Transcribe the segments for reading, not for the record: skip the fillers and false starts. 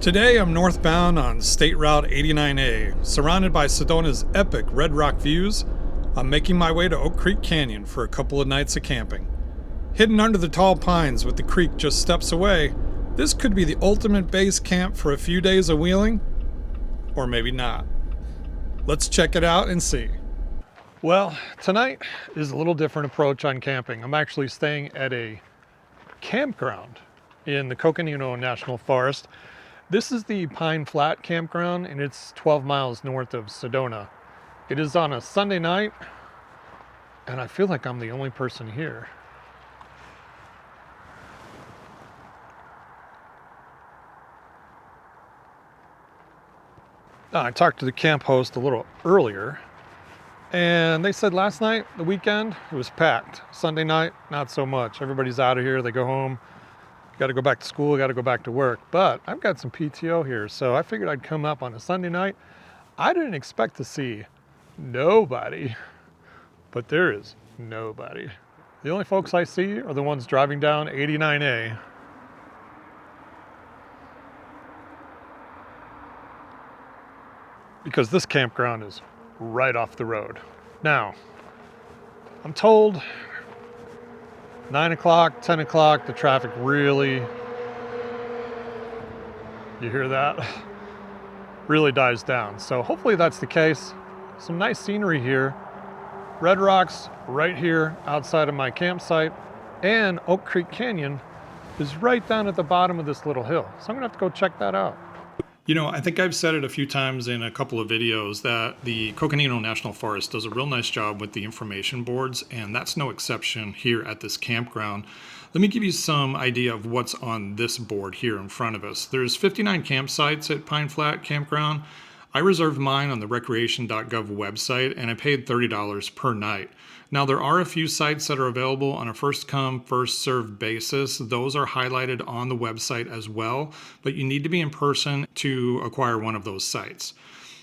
Today I'm northbound on State Route 89A, surrounded by Sedona's epic Red Rock views. I'm making my way to Oak Creek Canyon for a couple of nights of camping. Hidden under the tall pines with the creek just steps away, this could be the ultimate base camp for a few days of wheeling, or maybe not. Let's check it out and see. Well, tonight is a little different approach on camping. I'm actually staying at a campground in the Coconino National Forest. This is the Pine Flat Campground, and it's 12 miles north of Sedona. It is on a Sunday night, and I feel like I'm the only person here. I talked to the camp host a little earlier, and they said last night, the weekend, it was packed. Sunday night, not so much. Everybody's out of here, they go home. Got to go back to school, got to go back to work. But I've got some PTO here, so I figured I'd come up on a Sunday night. I didn't expect to see nobody, but there is nobody. The only folks I see are the ones driving down 89A. Because this campground is right off the road. Now, I'm told 9 o'clock, 10 o'clock, the traffic really, you hear that? Really dies down. So hopefully that's the case. Some nice scenery here. Red rocks right here outside of my campsite, and Oak Creek Canyon is right down at the bottom of this little hill. So I'm gonna have to go check that out. You know, I think I've said it a few times in a couple of videos that the Coconino National Forest does a real nice job with the information boards, and that's no exception here at this campground. Let me give you some idea of what's on this board here in front of us. There's 59 campsites at Pine Flat Campground. I reserved mine on the recreation.gov website, and I paid $30 per night. Now, there are a few sites that are available on a first-come, first-served basis. Those are highlighted on the website as well, but you need to be in person to acquire one of those sites.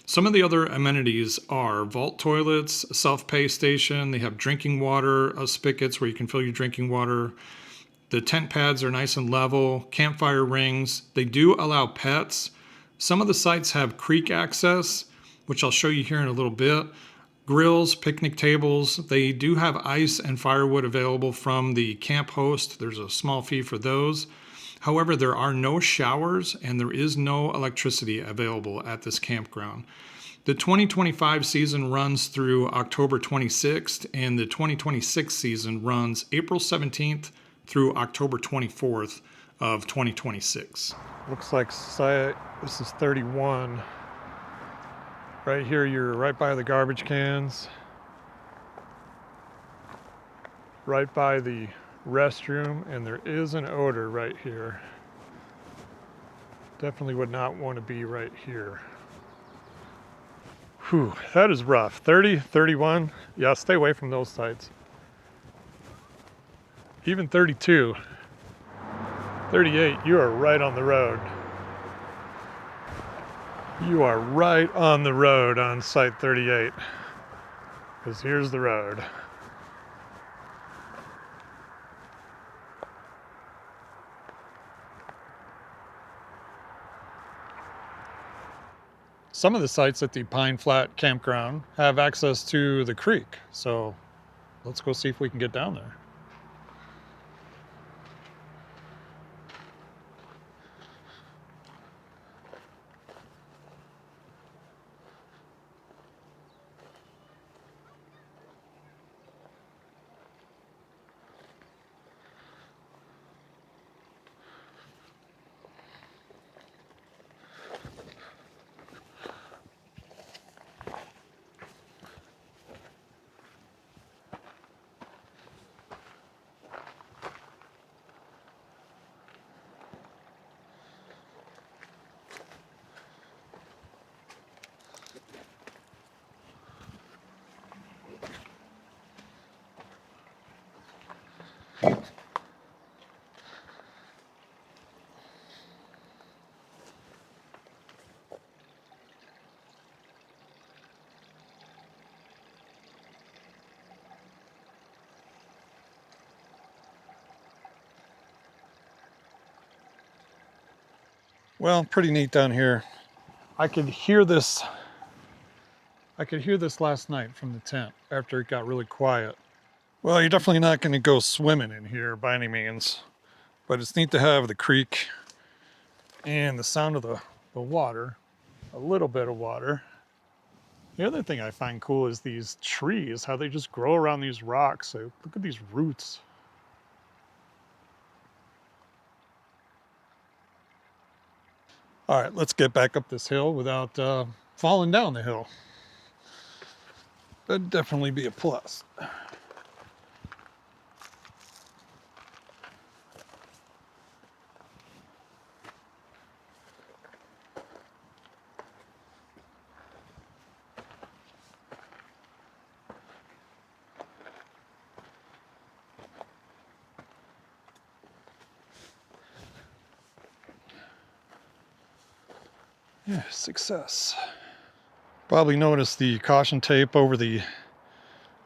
Some of the other amenities are vault toilets, self-pay station. They have drinking water spigots where you can fill your drinking water. The tent pads are nice and level, campfire rings. They do allow pets. Some of the sites have creek access, which I'll show you here in a little bit. Grills, picnic tables. They do have ice and firewood available from the camp host. There's a small fee for those. However, there are no showers and there is no electricity available at this campground. The 2025 season runs through October 26th, and the 2026 season runs April 17th through October 24th of 2026. Looks like this is 31. Right here, you're right by the garbage cans, right by the restroom, and there is an odor right here. Definitely would not want to be right here. Whew, that is rough. 30, 31, yeah, stay away from those sites. Even 32, 38, you are right on the road. You are right on the road on site 38, because here's the road. Some of the sites at the Pine Flat Campground have access to the creek, so let's go see if we can get down there. Well, pretty neat down here. I could hear this last night from the tent after it got really quiet. Well, you're definitely not going to go swimming in here by any means, but it's neat to have the creek and the sound of the water, a little bit of water. The other thing I find cool is these trees, how they just grow around these rocks. So look at these roots. All right, let's get back up this hill without falling down the hill. That'd definitely be a plus. Yeah, success. Probably noticed the caution tape over the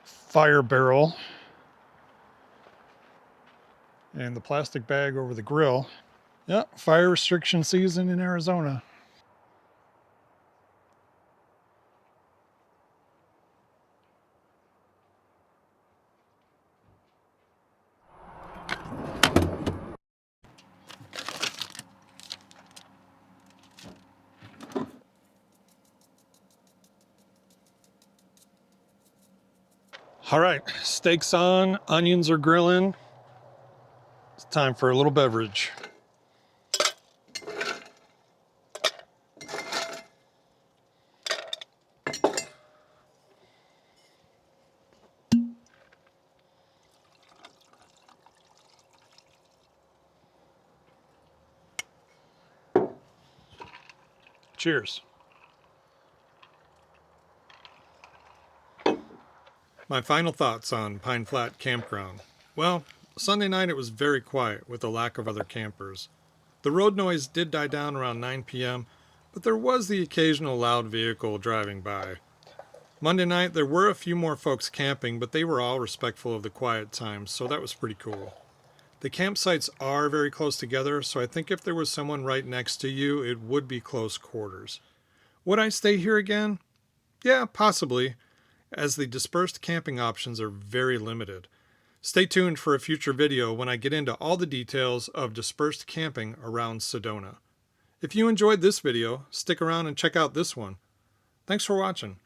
fire barrel and the plastic bag over the grill. Yeah, fire restriction season in Arizona. All right, steaks on, onions are grilling. It's time for a little beverage. Cheers. My final thoughts on Pine Flat Campground. Well, Sunday night it was very quiet with a lack of other campers. The road noise did die down around 9 p.m., but there was the occasional loud vehicle driving by. Monday night there were a few more folks camping, but they were all respectful of the quiet time, so that was pretty cool. The campsites are very close together, so I think if there was someone right next to you, it would be close quarters. Would I stay here again? Yeah, possibly, as the dispersed camping options are very limited. Stay tuned for a future video when I get into all the details of dispersed camping around Sedona. If you enjoyed this video, stick around and check out this one. Thanks for watching.